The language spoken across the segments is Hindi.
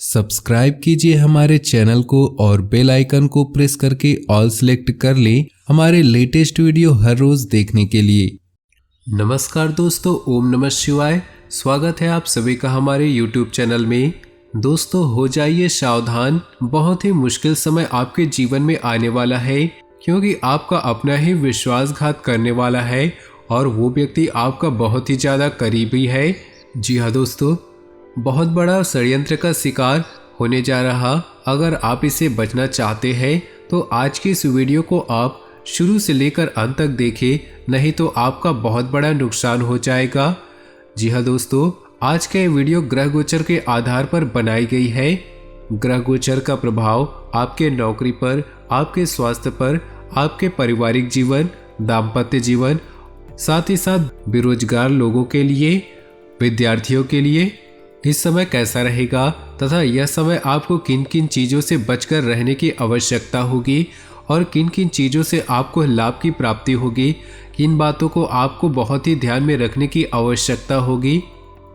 सब्सक्राइब कीजिए हमारे चैनल को और बेल आइकन को प्रेस करके ऑल सेलेक्ट कर लें हमारे लेटेस्ट वीडियो हर रोज देखने के लिए। नमस्कार दोस्तों, ओम नमः शिवाय। स्वागत है आप सभी का हमारे यूट्यूब चैनल में। दोस्तों हो जाइए सावधान, बहुत ही मुश्किल समय आपके जीवन में आने वाला है, क्योंकि आपका अपना ही विश्वासघात करने वाला है और वो व्यक्ति आपका बहुत ही ज़्यादा करीबी है। जी हाँ दोस्तों, बहुत बड़ा षड्यंत्र का शिकार होने जा रहा। अगर आप इसे बचना चाहते हैं तो आज की इस वीडियो को आप शुरू से लेकर अंत तक देखें, नहीं तो आपका बहुत बड़ा नुकसान हो जाएगा। जी हाँ दोस्तों, आज का ये वीडियो ग्रह गोचर के आधार पर बनाई गई है। ग्रह गोचर का प्रभाव आपके नौकरी पर, आपके स्वास्थ्य पर, आपके पारिवारिक जीवन, दाम्पत्य जीवन, साथ ही साथ बेरोजगार लोगों के लिए, विद्यार्थियों के लिए इस समय कैसा रहेगा तथा यह समय आपको किन किन चीज़ों से बचकर रहने की आवश्यकता होगी और किन किन चीज़ों से आपको लाभ की प्राप्ति होगी, किन बातों को आपको बहुत ही ध्यान में रखने की आवश्यकता होगी,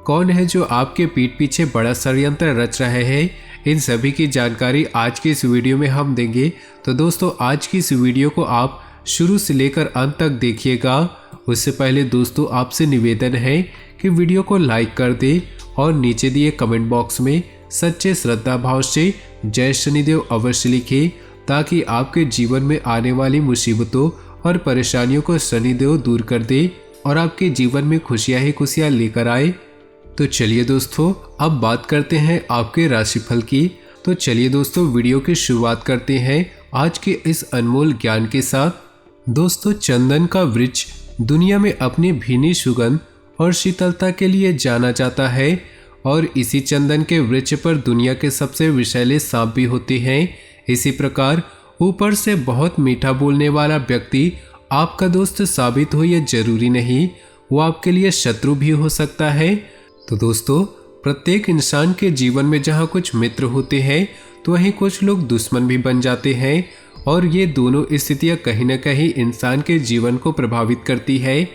कौन है जो आपके पीठ पीछे बड़ा षड्यंत्र रच रहे हैं, इन सभी की जानकारी आज की इस वीडियो में हम देंगे। तो दोस्तों आज की इस वीडियो को आप शुरू से लेकर अंत तक देखिएगा। उससे पहले दोस्तों आपसे निवेदन है कि वीडियो को लाइक कर दें और नीचे दिए कमेंट बॉक्स में सच्चे श्रद्धा भाव से जय शनिदेव अवश्य लिखें, ताकि आपके जीवन में आने वाली मुसीबतों और परेशानियों को शनिदेव दूर कर दे और आपके जीवन में खुशियां ही खुशियां लेकर आए। तो चलिए दोस्तों अब बात करते हैं आपके राशिफल की। तो चलिए दोस्तों वीडियो की शुरुआत करते हैं आज के इस अनमोल ज्ञान के साथ। दोस्तों चंदन का वृक्ष दुनिया में अपनी भीनी सुगंध और शीतलता के लिए जाना जाता है और इसी चंदन के वृक्ष पर दुनिया के सबसे विषैले सांप भी होते हैं। इसी प्रकार ऊपर से बहुत मीठा बोलने वाला व्यक्ति आपका दोस्त साबित हो यह जरूरी नहीं, वो आपके लिए शत्रु भी हो सकता है। तो दोस्तों प्रत्येक इंसान के जीवन में जहाँ कुछ मित्र होते हैं तो वहीं कुछ लोग दुश्मन भी बन जाते हैं और ये दोनों स्थितियाँ कहीं न कहीं इंसान के जीवन को प्रभावित करती है।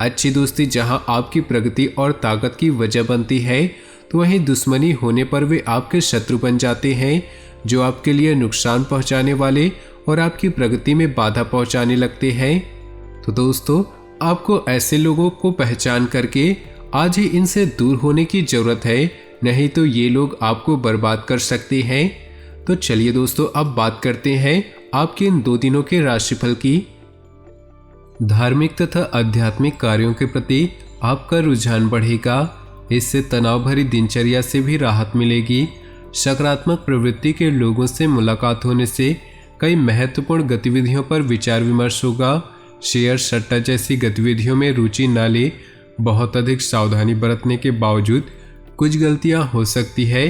अच्छी दोस्ती जहां आपकी प्रगति और ताकत की वजह बनती है तो वहीं दुश्मनी होने पर वे आपके शत्रु बन जाते हैं, जो आपके लिए नुकसान पहुंचाने वाले और आपकी प्रगति में बाधा पहुंचाने लगते हैं। तो दोस्तों आपको ऐसे लोगों को पहचान करके आज ही इनसे दूर होने की जरूरत है, नहीं तो ये लोग आपको बर्बाद कर सकते हैं। तो चलिए दोस्तों अब बात करते हैं आपके इन 2 दिनों के राशिफल की। धार्मिक तथा आध्यात्मिक कार्यों के प्रति आपका रुझान बढ़ेगा, इससे तनाव भरी दिनचर्या से भी राहत मिलेगी। सकारात्मक प्रवृत्ति के लोगों से मुलाकात होने से कई महत्वपूर्ण गतिविधियों पर विचार विमर्श होगा। शेयर सट्टा जैसी गतिविधियों में रुचि न ले, बहुत अधिक सावधानी बरतने के बावजूद कुछ गलतियां हो सकती है।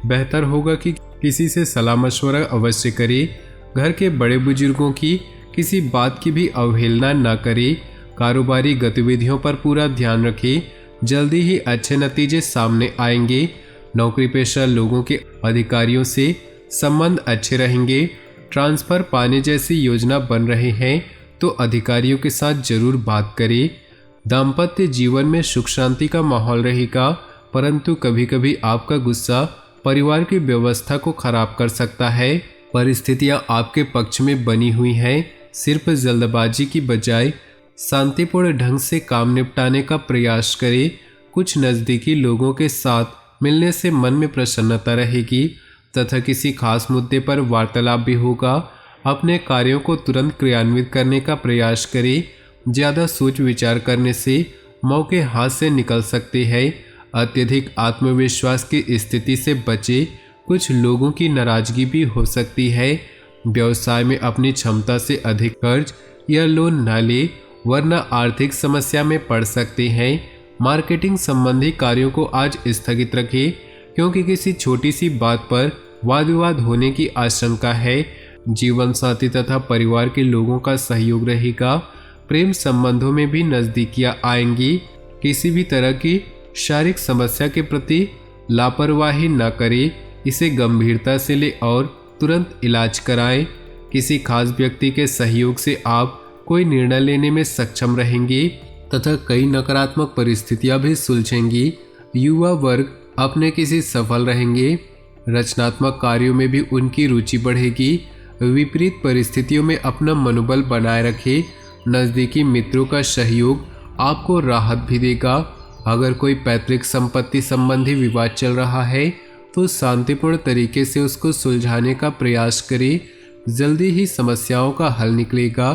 बेहतर होगा कि किसी से सलाह मशवरा अवश्य करें। घर के बड़े बुजुर्गों की किसी बात की भी अवहेलना न करें। कारोबारी गतिविधियों पर पूरा ध्यान रखें, जल्दी ही अच्छे नतीजे सामने आएंगे। नौकरी पेशा लोगों के अधिकारियों से संबंध अच्छे रहेंगे। ट्रांसफर पाने जैसी योजना बन रहे हैं तो अधिकारियों के साथ जरूर बात करें। दाम्पत्य जीवन में सुख शांति का माहौल रहेगा, परंतु कभी कभी आपका गुस्सा परिवार की व्यवस्था को खराब कर सकता है। परिस्थितियां आपके पक्ष में बनी हुई हैं, सिर्फ जल्दबाजी की बजाय शांतिपूर्ण ढंग से काम निपटाने का प्रयास करें। कुछ नज़दीकी लोगों के साथ मिलने से मन में प्रसन्नता रहेगी तथा किसी खास मुद्दे पर वार्तालाप भी होगा। अपने कार्यों को तुरंत क्रियान्वित करने का प्रयास करें। ज़्यादा सोच विचार करने से मौके हाथ से निकल सकते हैं। अत्यधिक आत्मविश्वास की स्थिति से बचे, कुछ लोगों की नाराजगी भी हो सकती है। व्यवसाय में अपनी क्षमता से अधिक कर्ज या लोन न ले, वरना आर्थिक समस्या में पड़ सकते हैं। मार्केटिंग संबंधी कार्यों को आज स्थगित रखें, क्योंकि किसी छोटी सी बात पर वाद विवाद होने की आशंका है। जीवन साथी तथा परिवार के लोगों का सहयोग रहेगा। प्रेम संबंधों में भी नजदीकियां आएंगी। किसी भी तरह की शारीरिक समस्या के प्रति लापरवाही न करें, इसे गंभीरता से ले और तुरंत इलाज कराएं। किसी खास व्यक्ति के सहयोग से आप कोई निर्णय लेने में सक्षम रहेंगे तथा कई नकारात्मक परिस्थितियां भी सुलझेंगी। युवा वर्ग अपने किसी सफल रहेंगे। रचनात्मक कार्यों में भी उनकी रुचि बढ़ेगी। विपरीत परिस्थितियों में अपना मनोबल बनाए रखें। नज़दीकी मित्रों का सहयोग आपको राहत भी देगा। अगर कोई पैतृक संपत्ति संबंधी विवाद चल रहा है तो शांतिपूर्ण तरीके से उसको सुलझाने का प्रयास करें। जल्दी ही समस्याओं का हल निकलेगा।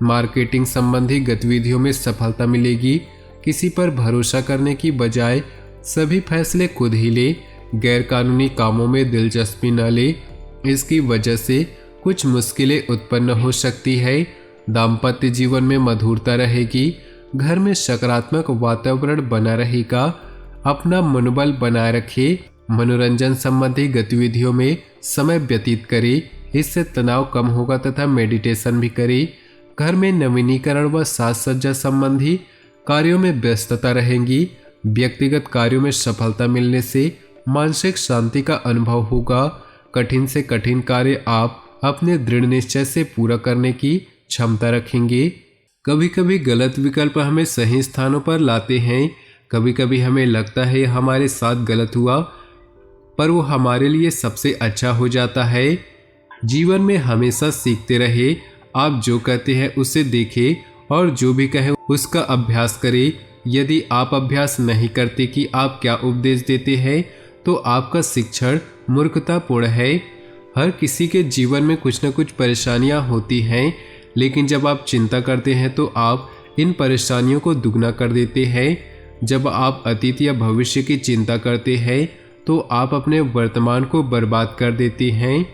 मार्केटिंग संबंधी गतिविधियों में सफलता मिलेगी। किसी पर भरोसा करने की बजाय सभी फैसले खुद ही ले। गैरकानूनी कामों में दिलचस्पी न ले, इसकी वजह से कुछ मुश्किलें उत्पन्न हो सकती है। दाम्पत्य जीवन में मधुरता रहेगी। घर में सकारात्मक वातावरण बना रहेगा। अपना मनोबल बनाए रखें। मनोरंजन संबंधी गतिविधियों में समय व्यतीत करें, इससे तनाव कम होगा तथा मेडिटेशन भी करें। घर में नवीनीकरण व साज सज्जा संबंधी कार्यों में व्यस्तता रहेगी। व्यक्तिगत कार्यों में सफलता मिलने से मानसिक शांति का अनुभव होगा। कठिन से कठिन कार्य आप अपने दृढ़ निश्चय से पूरा करने की क्षमता रखेंगे। कभी कभी गलत विकल्प हमें सही स्थानों पर लाते हैं। कभी कभी हमें लगता है हमारे साथ गलत हुआ, पर वो हमारे लिए सबसे अच्छा हो जाता है। जीवन में हमेशा सीखते रहे। आप जो कहते हैं उसे देखें और जो भी कहें उसका अभ्यास करें। यदि आप अभ्यास नहीं करते कि आप क्या उपदेश देते हैं तो आपका शिक्षण मूर्खतापूर्ण है। हर किसी के जीवन में कुछ न कुछ परेशानियां होती हैं, लेकिन जब आप चिंता करते हैं तो आप इन परेशानियों को दुगना कर देते हैं। जब आप अतीत या भविष्य की चिंता करते हैं तो आप अपने वर्तमान को बर्बाद कर देते हैं।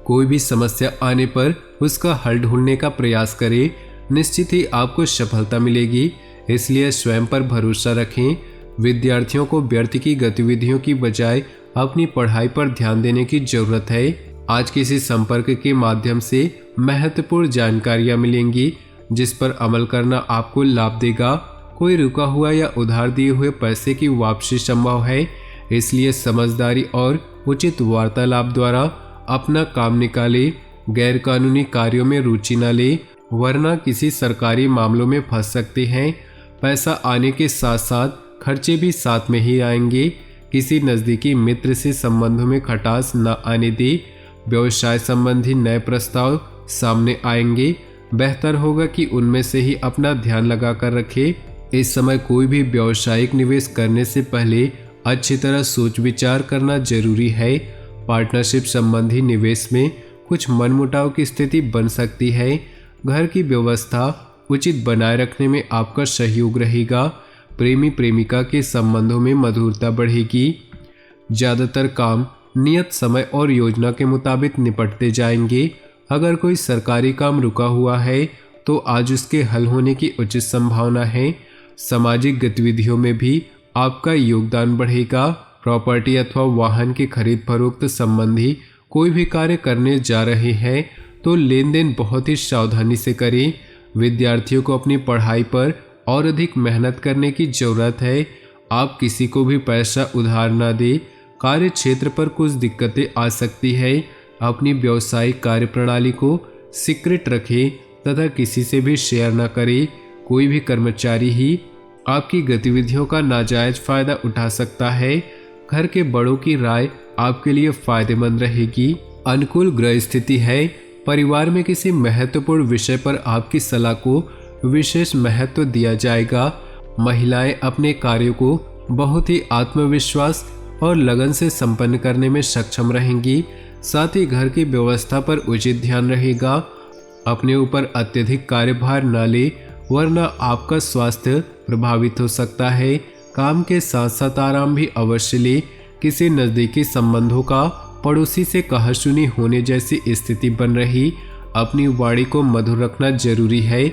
कोई भी समस्या आने पर उसका हल ढूंढने का प्रयास करें। निश्चित ही आपको सफलता मिलेगी, इसलिए स्वयं पर भरोसा रखें। विद्यार्थियों को व्यर्थ की गतिविधियों की बजाय अपनी पढ़ाई पर ध्यान देने की जरूरत है। आज किसी संपर्क के माध्यम से महत्वपूर्ण जानकारियां मिलेंगी जिस पर अमल करना आपको लाभ देगा। कोई रुका हुआ या उधार दिए हुए पैसे की वापसी संभव है, इसलिए समझदारी और उचित वार्तालाप द्वारा अपना काम निकाले। गैरकानूनी कार्यों में रुचि न ले, वरना किसी सरकारी मामलों में फंस सकते हैं। पैसा आने के साथ साथ खर्चे भी साथ में ही आएंगे। किसी नज़दीकी मित्र से संबंधों में खटास न आने दे। व्यवसाय संबंधी नए प्रस्ताव सामने आएंगे। बेहतर होगा कि उनमें से ही अपना ध्यान लगा कर रखें। इस समय कोई भी व्यावसायिक निवेश करने से पहले अच्छी तरह सोच विचार करना जरूरी है। पार्टनरशिप संबंधी निवेश में कुछ मनमुटाव की स्थिति बन सकती है। घर की व्यवस्था उचित बनाए रखने में आपका सहयोग रहेगा। प्रेमी प्रेमिका के संबंधों में मधुरता बढ़ेगी। ज़्यादातर काम नियत समय और योजना के मुताबिक निपटते जाएंगे। अगर कोई सरकारी काम रुका हुआ है तो आज उसके हल होने की उचित संभावना है। सामाजिक गतिविधियों में भी आपका योगदान बढ़ेगा। प्रॉपर्टी अथवा वाहन की खरीद फरोख्त संबंधी कोई भी कार्य करने जा रहे हैं तो लेन देन बहुत ही सावधानी से करें। विद्यार्थियों को अपनी पढ़ाई पर और अधिक मेहनत करने की जरूरत है। आप किसी को भी पैसा उधार न दें। कार्य क्षेत्र पर कुछ दिक्कतें आ सकती है। अपनी व्यावसायिक कार्यप्रणाली को सीक्रेट रखें तथा किसी से भी शेयर न करें। कोई भी कर्मचारी ही आपकी गतिविधियों का नाजायज फायदा उठा सकता है। घर के बड़ों की राय आपके लिए फायदेमंद रहेगी। अनुकूल ग्रह स्थिति है। परिवार में किसी महत्वपूर्ण विषय पर आपकी सलाह को विशेष महत्व दिया जाएगा। महिलाएं अपने कार्यों को बहुत ही आत्मविश्वास और लगन से संपन्न करने में सक्षम रहेंगी। साथ ही घर की व्यवस्था पर उचित ध्यान रहेगा। अपने ऊपर अत्यधिक कार्यभार न ले, वरना आपका स्वास्थ्य प्रभावित हो सकता है। काम के साथ साथ आराम भी अवश्य ले। किसी नज़दीकी संबंधों का पड़ोसी से कहासुनी होने जैसी स्थिति बन रही। अपनी वाणी को मधुर रखना जरूरी है।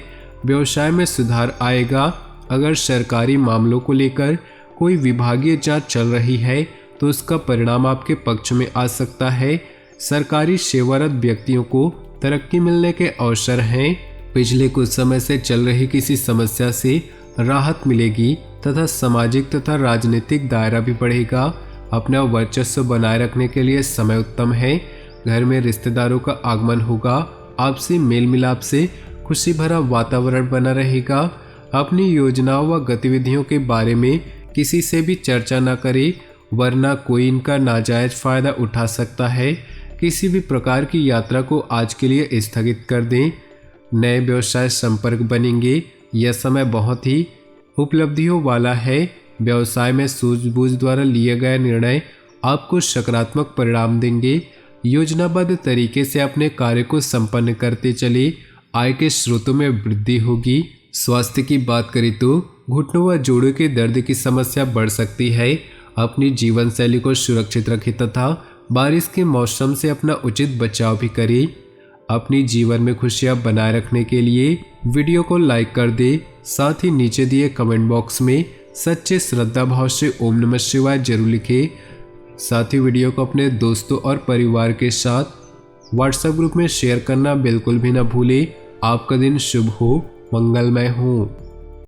व्यवसाय में सुधार आएगा। अगर सरकारी मामलों को लेकर कोई विभागीय जांच चल रही है तो उसका परिणाम आपके पक्ष में आ सकता है। सरकारी सेवारत व्यक्तियों को तरक्की मिलने के अवसर हैं। पिछले कुछ समय से चल रही किसी समस्या से राहत मिलेगी तथा सामाजिक तथा राजनीतिक दायरा भी बढ़ेगा। अपना वर्चस्व बनाए रखने के लिए समय उत्तम है। घर में रिश्तेदारों का आगमन होगा। आपसी मेल मिलाप से खुशी भरा वातावरण बना रहेगा। अपनी योजनाओं व गतिविधियों के बारे में किसी से भी चर्चा न करें वरना कोई इनका नाजायज फायदा उठा सकता है। किसी भी प्रकार की यात्रा को आज के लिए स्थगित कर दें। नए व्यवसाय संपर्क बनेंगे। यह समय बहुत ही उपलब्धियों वाला है। व्यवसाय में सूझबूझ द्वारा लिए गए निर्णय आपको सकारात्मक परिणाम देंगे। योजनाबद्ध तरीके से अपने कार्य को संपन्न करते चले। आय के स्रोतों में वृद्धि होगी। स्वास्थ्य की बात करें तो घुटनों व जोड़ों के दर्द की समस्या बढ़ सकती है। अपनी जीवन शैली को सुरक्षित रखें तथा बारिश के मौसम से अपना उचित बचाव भी करें। अपनी जीवन में खुशियां बनाए रखने के लिए वीडियो को लाइक कर दे। साथ ही नीचे दिए कमेंट बॉक्स में सच्चे श्रद्धा भाव से ओम नमः शिवाय जरूर लिखें। साथ ही वीडियो को अपने दोस्तों और परिवार के साथ व्हाट्सएप ग्रुप में शेयर करना बिल्कुल भी ना भूलें। आपका दिन शुभ हो, मंगलमय हो।